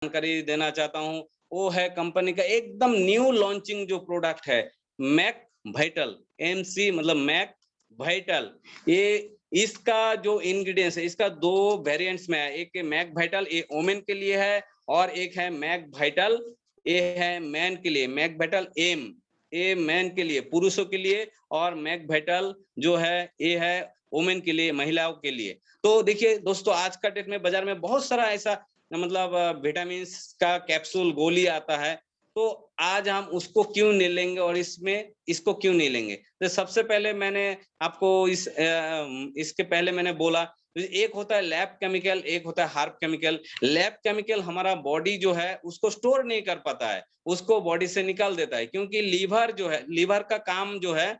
जानकारी देना चाहता हूँ, वो है कंपनी का एकदम न्यू लॉन्चिंग जो प्रोडक्ट है, मैक वाइटल, एमसी मतलब मैक वाइटल। ये इसका जो इंग्रीडिएंट्स है, इसका 2 वेरिएंट्स में है, एक मैक वाइटल, ये वुमेन के लिए है और एक है मैक वाइटल, ये है मैन के लिए, मैक वाइटल एम, ये मैन के लिए, पुरुषों के लिए, और मैक वाइटल जो है, ये है वुमेन के लिए, महिलाओं के लिए। तो देखिए दोस्तों, आज का डेट में बाजार में बहुत सारा ऐसा मतलब विटामिन्स का कैप्सूल गोली आता है, तो आज हम उसको क्यों नहीं लेंगे और इसमें इसको क्यों नहीं लेंगे। तो सबसे पहले मैंने आपको इसके पहले मैंने बोला, तो एक होता है लैब केमिकल, एक होता है हार्ब केमिकल। लैब केमिकल हमारा बॉडी जो है उसको स्टोर नहीं कर पाता है, उसको बॉडी से निकाल देता है, क्योंकि लीवर जो है, लीवर का काम जो है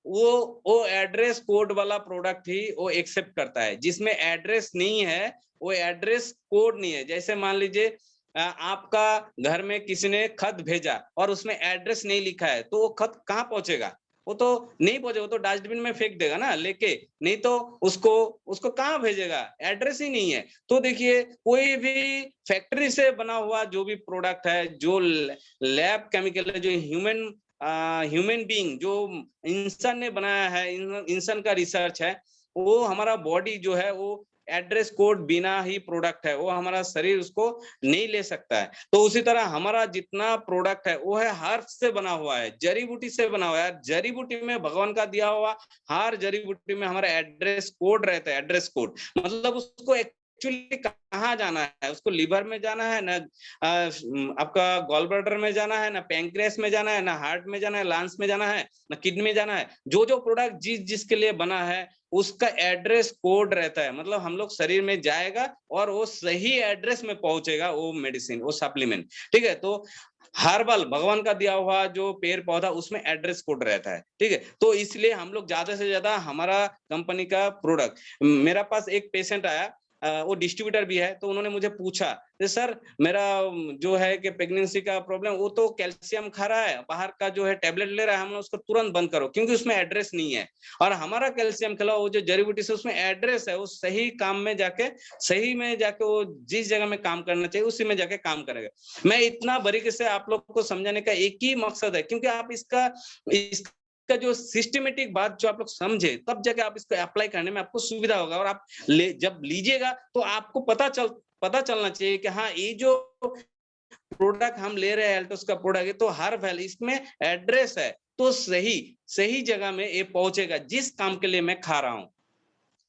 वो एड्रेस कोड वाला प्रोडक्ट ही वो एक्सेप्ट करता है। जिसमें एड्रेस नहीं है, वो एड्रेस कोड नहीं है, जैसे मान लीजिए आपका घर में किसी ने खत भेजा और उसमें एड्रेस नहीं लिखा है, तो वो खत कहाँ पहुंचेगा? वो तो नहीं पहुंचेगा, वो तो डस्टबिन में फेंक देगा ना लेके, नहीं तो उसको उसको कहाँ भेजेगा? एड्रेस ही नहीं है। तो देखिए, कोई भी फैक्ट्री से बना हुआ जो भी प्रोडक्ट है, जो लैब केमिकल है, जो ह्यूमन बीइंग, जो इंसान ने बनाया है, इंसान का रिसर्च है, वो हमारा बॉडी जो है वो एड्रेस कोड बिना ही प्रोडक्ट है, वो हमारा शरीर उसको नहीं ले सकता है। तो उसी तरह हमारा जितना प्रोडक्ट है वो है हर्ब से बना हुआ है, जड़ी बूटी से बना हुआ है। जड़ी बूटी में भगवान का दिया हुआ, हर जड़ी बूटी में हमारा एड्रेस कोड रहता है। एड्रेस कोड मतलब उसको एक्चुअली कहाँ जाना है, उसको लिवर में जाना है ना, आपका गॉल ब्लैडर में जाना है ना, पैंक्रियास में जाना है ना, हार्ट में जाना है, लंग्स में जाना है ना, किडनी में जाना है। जो जो प्रोडक्ट जिस जिसके लिए बना है उसका एड्रेस कोड रहता है, मतलब हम लोग शरीर में जाएगा और वो सही एड्रेस में पहुंचेगा, वो मेडिसिन, वो सप्लीमेंट। ठीक है, तो हर्बल भगवान का दिया हुआ जो पेड़ पौधा, उसमें एड्रेस कोड रहता है। ठीक है, तो इसलिए हम लोग ज्यादा से ज्यादा हमारा कंपनी का प्रोडक्ट, मेरा पास एक पेशेंट आया, वो डिस्ट्रीब्यूटर भी है, तो उन्होंने मुझे पूछा, सर मेरा जो है कि प्रेगनेंसी का प्रॉब्लम, वो तो कैल्शियम खा रहा है, बाहर का जो है टेबलेट ले रहा है, हम उसको तुरंत बंद करो, क्योंकि उसमें एड्रेस नहीं है। और हमारा कैल्शियम खिलाओ, वो जो जड़ी बूटी से उसमें एड्रेस है, वो सही काम में जाके, सही में जाके वो जिस जगह में काम करना चाहिए उसी में जाके काम करेगा। मैं इतना बारीकी से आप लोग को समझाने का एक ही मकसद है, क्योंकि आप इसका जो सिस्टमेटिक बात जो आप लोग समझे, तब जाके आप इसको अप्लाई करने में आपको सुविधा होगा। और आप जब लीजिएगा तो आपको पता चलना चाहिए कि हाँ, ये जो प्रोडक्ट हम ले रहे हैं, एल्टोस का प्रोडक्ट है, तो हर वैल्यू इसमें एड्रेस है, तो सही सही जगह में ये पहुंचेगा जिस काम के लिए मैं खा रहा हूं।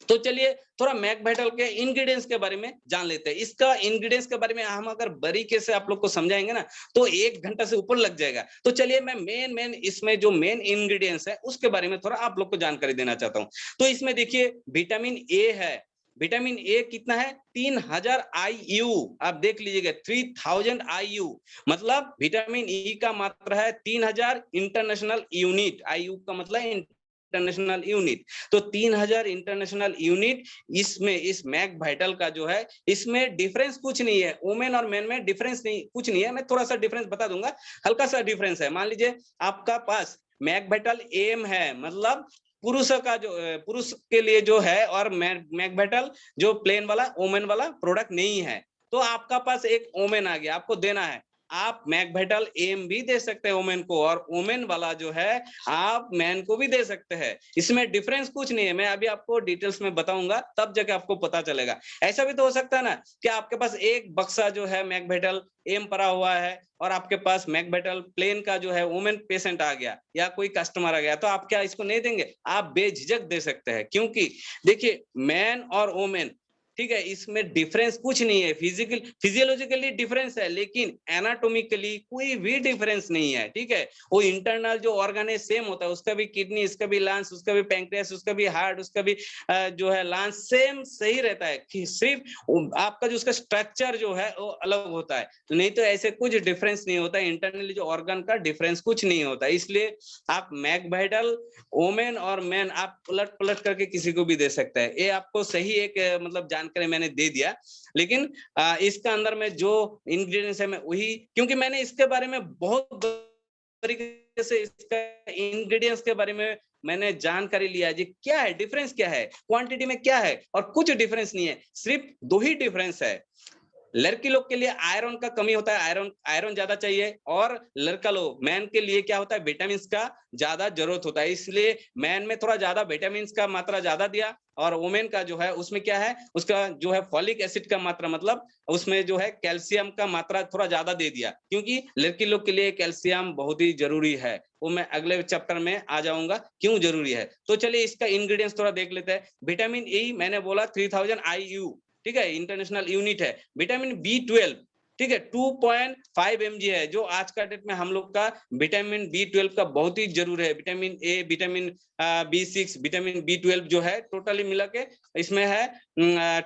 तो चलिए थोड़ा मैक वाइटल के इंग्रेडिएंट्स के बारे में जान लेते हैं। इसका इंग्रेडिएंट्स के बारे में हम अगर बारीकी से आप लोग को समझाएंगे ना, तो 1 घंटा से ऊपर लग जाएगा। तो चलिए मैं मेन इसमें जो मेन इंग्रेडिएंट्स है उसके बारे में थोड़ा आप लोग को जानकारी देना चाहता हूं। तो इसमें देखिए, विटामिन ए है। विटामिन ए कितना है? 3000 IU। आप देख लीजिएगा, 3000 IU, मतलब विटामिन ई का मात्रा है 3000 इंटरनेशनल यूनिट। IU का मतलब इंटरनेशनल यूनिट। तो 3000 इंटरनेशनल यूनिट इसमें, इस मैक वाइटल का जो है, इसमें डिफरेंस कुछ नहीं है, वुमेन और मेन में डिफरेंस नहीं, कुछ नहीं है। मैं थोड़ा सा डिफरेंस बता दूंगा, हल्का सा डिफरेंस है। मान लीजिए आपका पास मैक वाइटल एम है, मतलब पुरुष का जो, पुरुष के लिए जो है, और मैक वाइटल जो प्लेन वाला वुमेन वाला प्रोडक्ट नहीं है, तो आपका पास एक वुमेन आ गया, आपको देना है। आप मैक वाइटल एम भी दे सकते हैं वुमेन को, और वुमेन वाला जो है आप मैन को भी दे सकते हैं। इसमें डिफरेंस कुछ नहीं है, मैं अभी आपको डिटेल्स में बताऊंगा, तब जाके आपको पता चलेगा। ऐसा भी तो हो सकता है ना कि आपके पास एक बक्सा जो है मैक वाइटल एम पड़ा हुआ है, और आपके पास मैक वाइटल प्लेन का जो है वुमेन पेशेंट आ गया या कोई कस्टमर आ गया, तो आप क्या इसको नहीं देंगे? आप बेझिझक दे सकते हैं, क्योंकि देखिए मैन और वुमेन, ठीक है, इसमें डिफरेंस कुछ नहीं है। फिजियोलॉजिकली डिफरेंस है, लेकिन एनाटॉमिकली कोई भी डिफरेंस नहीं है। ठीक है, वो इंटरनल जो ऑर्गन है सेम होता है, उसका भी किडनी, इसका भी लंग्स, उसका भी पैंक्रियास, उसका भी हार्ट, उसका भी जो है लंग्स, सेम सही रहता है, कि सिर्फ आपका जो उसका स्ट्रक्चर जो है वो अलग होता है, नहीं तो ऐसे कुछ डिफरेंस नहीं होता। इंटरनली जो ऑर्गन का डिफरेंस कुछ नहीं होता। इसलिए आप मैक वाइटल वोमेन और मैन आप पलट पलट करके किसी को भी दे सकते हैं। ये आपको सही एक मतलब जानकारी मैंने दे दिया, लेकिन इसका अंदर में जो इंग्रेडिएंट्स है मैं वही, क्योंकि मैंने इसके बारे में बहुत तरीके से इसका इंग्रेडिएंट्स के बारे में मैंने जानकारी लिया जी, क्या है डिफरेंस, क्या है क्वांटिटी में, क्या है, और कुछ डिफरेंस नहीं है, सिर्फ 2 ही डिफरेंस है। लड़की लोग के लिए आयरन का कमी होता है, आयरन आयरन ज्यादा चाहिए, और लड़का लोग मैन के लिए क्या होता है, विटामिन का ज्यादा जरूरत होता है, इसलिए मैन में थोड़ा ज्यादा विटामिन का मात्रा ज्यादा दिया, और वोमेन का जो है उसमें क्या है, उसका जो है फॉलिक एसिड का मात्रा, मतलब उसमें जो है कैल्शियम का मात्रा थोड़ा ज्यादा दे दिया, क्योंकि लड़की लोग के लिए कैल्शियम बहुत ही जरूरी है। वो मैं अगले चैप्टर में आ जाऊंगा क्यों जरूरी है। तो चलिए इसका इंग्रेडिएंट्स थोड़ा देख लेते हैं। विटामिन ई मैंने बोला 3000 IU, ठीक है, इंटरनेशनल यूनिट है। विटामिन B12, ठीक है, 2.5 mg है, जो आज का डेट में हम लोग का विटामिन B12 का बहुत ही जरूरी है। Vitamin A, vitamin B6, vitamin B12 जो है टोटली मिला के इसमें है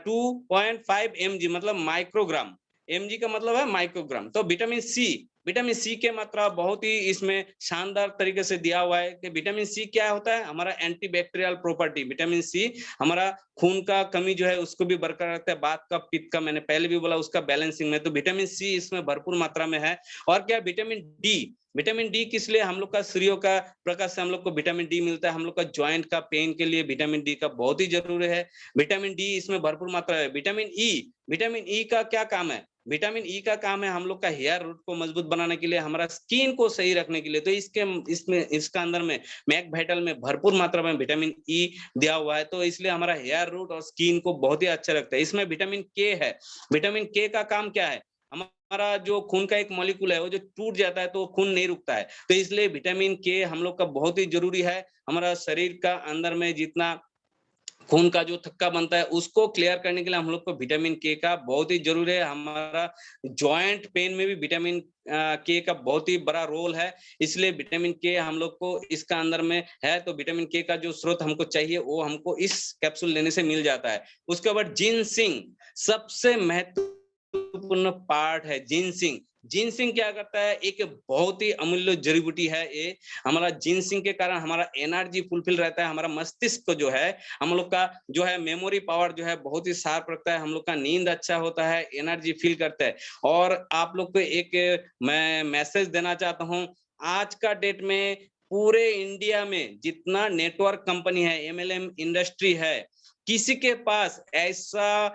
2.5 mg, मतलब माइक्रोग्राम। mg का मतलब है माइक्रोग्राम। तो विटामिन सी के मात्रा बहुत ही इसमें शानदार तरीके से दिया हुआ है कि विटामिन सी क्या होता है, हमारा एंटीबैक्टीरियल प्रॉपर्टी। विटामिन सी हमारा खून का कमी जो है उसको भी बरकरार रखता है, बात का पित्त का, मैंने पहले भी बोला, उसका बैलेंसिंग में। तो विटामिन सी इसमें भरपूर मात्रा में है। और क्या, विटामिन डी किस लिए, हम लोग का सूर्यों का प्रकाश से हम लोग को विटामिन डी मिलता है, हम लोग का ज्वाइंट का पेन के लिए विटामिन डी का बहुत ही जरूरी है। विटामिन डी इसमें भरपूर मात्रा है। विटामिन ई का क्या काम है, विटामिन ई का काम है हम लोग का हेयर रूट को मजबूत बनाने के लिए, हमारा स्किन को सही रखने के लिए। तो इसका अंदर में मैक वाइटल में भरपूर मात्रा में विटामिन ई दिया हुआ है, तो इसलिए हमारा हेयर रूट और स्किन को बहुत ही अच्छा रखता है। इसमें विटामिन के है। विटामिन के का काम क्या है, हमारा जो खून का एक मॉलिक्यूल है वो जो टूट जाता है तो खून नहीं रुकता है, तो इसलिए विटामिन के हम लोग का बहुत ही जरूरी है। हमारा शरीर का अंदर में जितना खून का जो थक्का बनता है उसको क्लियर करने के लिए हम लोग को विटामिन के का बहुत ही जरूरी है। हमारा जॉइंट पेन में भी विटामिन के का बहुत ही बड़ा रोल है, इसलिए विटामिन के हम लोग को इसका अंदर में है। तो विटामिन के का जो स्रोत हमको चाहिए वो हमको इस कैप्सूल लेने से मिल जाता है। उसके बाद जिनसिंग सबसे महत्वपूर्ण पार्ट है। जिनसिंग क्या करता है, एक बहुत ही अमूल्य जड़ी बूटी है ये। हमारा जिनसिंग के कारण हमारा एनर्जी फुलफिल रहता है, हमारा मस्तिष्क जो है, हम लोग का जो है मेमोरी पावर जो है बहुत ही शार्प रखता है, हम लोग का नींद अच्छा होता है, एनर्जी फील करता है। और आप लोग को एक मैं मैसेज देना चाहता हूँ, आज का डेट में पूरे इंडिया में जितना नेटवर्क कंपनी है, MLM इंडस्ट्री है, किसी के पास ऐसा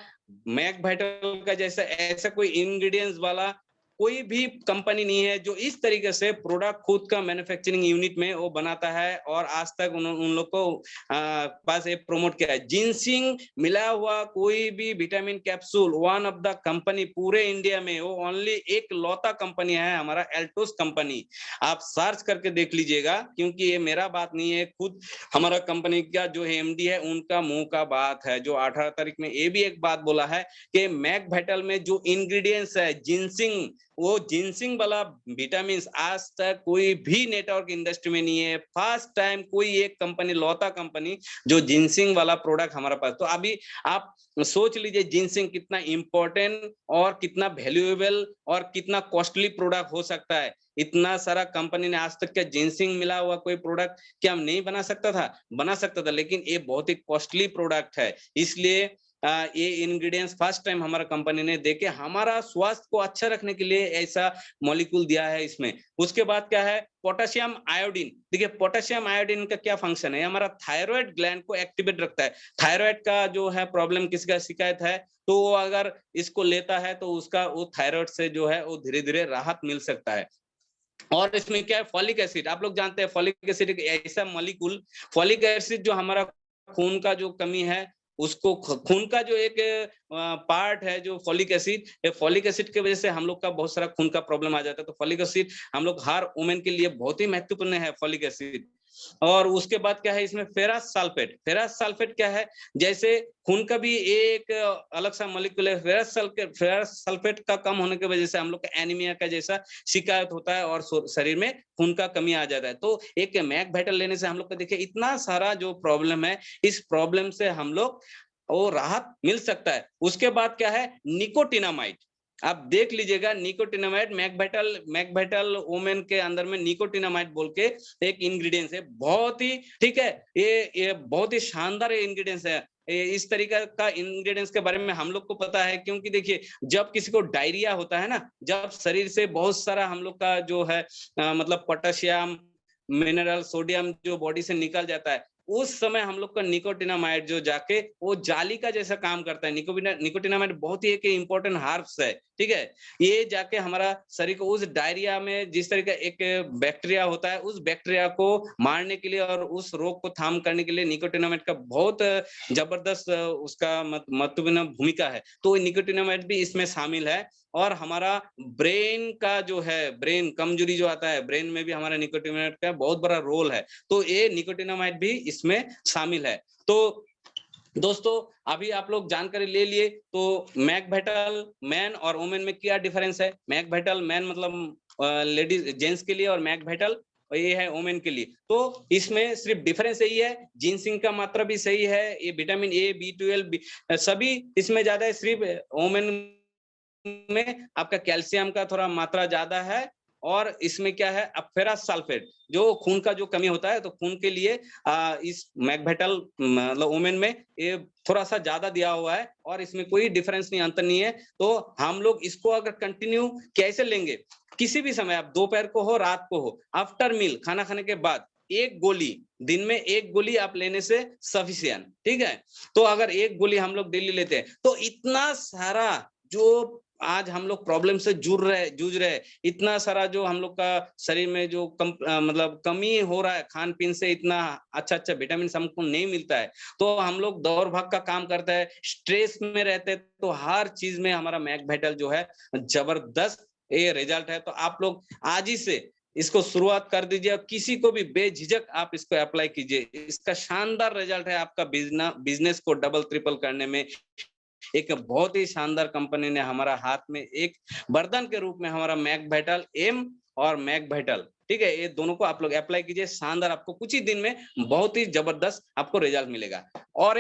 मैक वाइटल का जैसा ऐसा कोई इंग्रेडिएंट्स वाला कोई भी कंपनी नहीं है जो इस तरीके से प्रोडक्ट खुद का मैन्युफैक्चरिंग यूनिट में वो बनाता है, और आज तक उन लोग को पास ये प्रमोट किया है। जिनसिंग मिला हुआ कोई भी vitamin capsule, one of the company पूरे इंडिया में, वो ओनली एक लौता कंपनी है, हमारा एल्टोस कंपनी। आप सर्च करके देख लीजिएगा, क्योंकि ये मेरा बात नहीं है, खुद हमारा कंपनी का जो MD है उनका मुंह का बात है, जो 18 तारीख में ये भी एक बात बोला है कि मैक वाइटल में जो इंग्रेडिएंट्स है जिनसिंग, वो जिनसिंग वाला विटामिन आज तक कोई भी नेटवर्क इंडस्ट्री में नहीं है। फर्स्ट टाइम कोई एक कंपनी, लौता कंपनी जो जिनसिंग वाला प्रोडक्ट हमारे पास। तो अभी आप सोच लीजिए जिनसिंग कितना इंपॉर्टेंट और कितना वैल्यूएबल और कितना कॉस्टली प्रोडक्ट हो सकता है। इतना सारा कंपनी ने आज तक क्या जिनसिंग मिला हुआ कोई प्रोडक्ट क्या हम नहीं बना सकता था, बना सकता था, लेकिन ये बहुत ही कॉस्टली प्रोडक्ट है। इसलिए ये इंग्रेडिएंट्स फर्स्ट टाइम हमारा कंपनी ने देके हमारा स्वास्थ्य को अच्छा रखने के लिए ऐसा मॉलिक्यूल दिया है इसमें। उसके बाद क्या है, पोटेशियम आयोडीन। देखिए पोटेशियम आयोडीन का क्या फंक्शन है, हमारा थायराइड ग्लैंड को एक्टिवेट रखता है। थायराइड का जो है प्रॉब्लम, किसी का शिकायत है तो वो अगर इसको लेता है तो उसका वो थायराइड से जो है वो धीरे धीरे राहत मिल सकता है। और इसमें क्या है, फॉलिक एसिड। आप लोग जानते हैं फॉलिक एसिड एक ऐसा मॉलिक्यूल, फॉलिक एसिड जो हमारा खून का जो कमी है उसको, खून का जो एक पार्ट है जो फॉलिक एसिड, ये फॉलिक एसिड की वजह से हम लोग का बहुत सारा खून का प्रॉब्लम आ जाता है। तो फॉलिक एसिड हम लोग हर वुमेन के लिए बहुत ही महत्वपूर्ण है, फॉलिक एसिड। और उसके बाद क्या है इसमें, फेरस सल्फेट। फेरस सल्फेट क्या है, जैसे खून का भी एक अलग सा मॉलिक्यूल है फेरस सल्फेट का कम होने की वजह से हम लोग का एनीमिया का जैसा शिकायत होता है और शरीर में खून का कमी आ जाता है। तो एक मैक वाइटल लेने से हम लोग को देखिए इतना सारा जो प्रॉब्लम है, इस प्रॉब्लम से हम लोग वो राहत मिल सकता है। उसके बाद क्या है, निकोटिनामाइड। आप देख लीजिएगा निकोटिनामाइड, मैक वाइटल वुमेन के अंदर में निकोटिनामाइड बोल के एक इंग्रेडिएंट्स है, बहुत ही ठीक है, ये बहुत ही शानदार इंग्रेडिएंट्स है। इस तरीका का इंग्रेडिएंट्स के बारे में हम लोग को पता है, क्योंकि देखिए जब किसी को डायरिया होता है ना, जब शरीर से बहुत सारा हम लोग का जो है मतलब पोटेशियम, मिनरल, सोडियम जो बॉडी से निकल जाता है, उस समय हम लोग का निकोटिनामाइड जो जाके वो जाली का जैसा काम करता है। निकोटिनामाइड बहुत ही एक इम्पोर्टेंट हार्ब्स है, ठीक है। ये जाके हमारा शरीर को उस डायरिया में जिस तरह का एक बैक्टीरिया होता है, उस बैक्टीरिया को मारने के लिए और उस रोग को थाम करने के लिए निकोटिनामाइड का बहुत जबरदस्त उसका महत्वपूर्ण भूमिका है। तो निकोटिनामाइड भी इसमें शामिल है। और हमारा ब्रेन का जो है, ब्रेन कमजोरी जो आता है, ब्रेन में भी हमारा निकोटिनामाइड का बहुत बड़ा रोल है। तो ये निकोटिनामाइड भी इसमें शामिल है। तो दोस्तों अभी आप लोग जानकारी ले लिए। तो मैकभाइटल मैन और वुमेन में क्या डिफरेंस है? मैकभाइटल मैन मतलब लेडीज जेंट्स के लिए, और मैकभाइटल और ये है वुमेन के लिए। तो इसमें सिर्फ डिफरेंस यही है, जिंसिंग का मात्रा भी सही है, ये विटामिन ए, B12 सभी इसमें ज्यादा है। सिर्फ वुमेन में आपका कैल्शियम का थोड़ा मात्रा ज्यादा है। और इसमें क्या है, फेरस सल्फेट जो खून का जो कमी होता है, तो खून के लिए इस मैकभाइटल मतलब वुमेन में ये थोड़ा सा ज्यादा दिया हुआ है। और इसमें कोई डिफरेंस नहीं, अंतर नहीं है। तो हम लोग इसको अगर कंटिन्यू कैसे लेंगे, किसी भी समय, आप दोपहर को हो, रात को हो, आफ्टर मील, खाना खाने के बाद एक गोली, दिन में एक गोली आप लेने से सफिशिएंट, ठीक है। तो अगर एक गोली हम लोग डेली लेते हैं, तो इतना सारा जो आज हम लोग प्रॉब्लम से जूझ रहे, इतना सारा जो हम लोग का शरीर में जो मतलब कमी हो रहा है, खान पीन से इतना अच्छा विटामिन हमको नहीं मिलता है। तो हम लोग दौड़ भाग का काम करते हैं, स्ट्रेस में रहते हैं, तो हर चीज में हमारा मैकभाइटल जो है जबरदस्त ये रिजल्ट है। तो आप लोग आज ही से इसको शुरुआत कर दीजिए, और किसी को भी बेझिझक आप इसको अप्लाई कीजिए। इसका शानदार रिजल्ट है आपका बिजनेस को डबल ट्रिपल करने में। एक बहुत ही शानदार कंपनी ने हमारा हाथ में एक वरदान के रूप में हमारा मैकभाइटल एम और मैकभाइटल, ठीक है, ये दोनों को आप लोग अप्लाई कीजिए। शानदार, आपको कुछ ही दिन में बहुत ही जबरदस्त आपको रिजल्ट मिलेगा। और